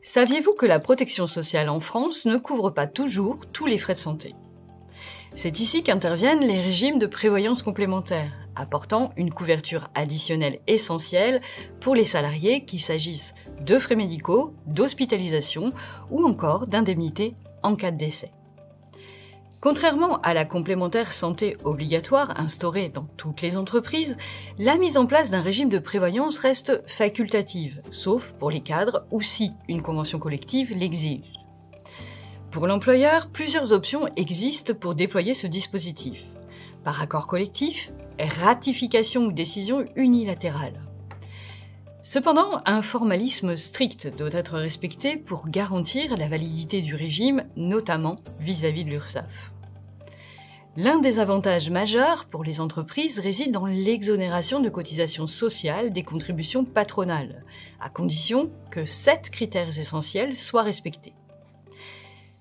Saviez-vous que la protection sociale en France ne couvre pas toujours tous les frais de santé? C'est ici qu'interviennent les régimes de prévoyance complémentaire, apportant une couverture additionnelle essentielle pour les salariés qu'il s'agisse de frais médicaux, d'hospitalisation ou encore d'indemnités en cas de décès. Contrairement à la complémentaire santé obligatoire instaurée dans toutes les entreprises, la mise en place d'un régime de prévoyance reste facultative, sauf pour les cadres ou si une convention collective l'exige. Pour l'employeur, plusieurs options existent pour déployer ce dispositif. Par accord collectif, ratification ou décision unilatérale. Cependant, un formalisme strict doit être respecté pour garantir la validité du régime, notamment vis-à-vis de l'URSSAF. L'un des avantages majeurs pour les entreprises réside dans l'exonération de cotisations sociales des contributions patronales, à condition que 7 critères essentiels soient respectés.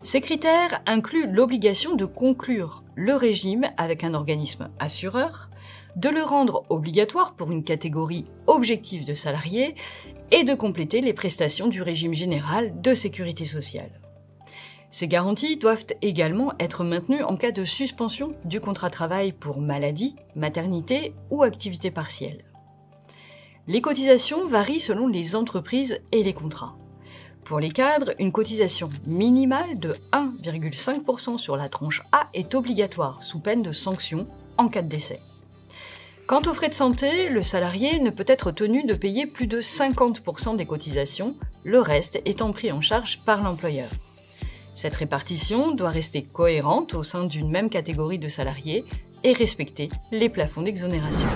Ces critères incluent l'obligation de conclure le régime avec un organisme assureur, de le rendre obligatoire pour une catégorie objective de salariés et de compléter les prestations du régime général de sécurité sociale. Ces garanties doivent également être maintenues en cas de suspension du contrat de travail pour maladie, maternité ou activité partielle. Les cotisations varient selon les entreprises et les contrats. Pour les cadres, une cotisation minimale de 1,5% sur la tranche A est obligatoire, sous peine de sanction en cas de décès. Quant aux frais de santé, le salarié ne peut être tenu de payer plus de 50% des cotisations, le reste étant pris en charge par l'employeur. Cette répartition doit rester cohérente au sein d'une même catégorie de salariés et respecter les plafonds d'exonération.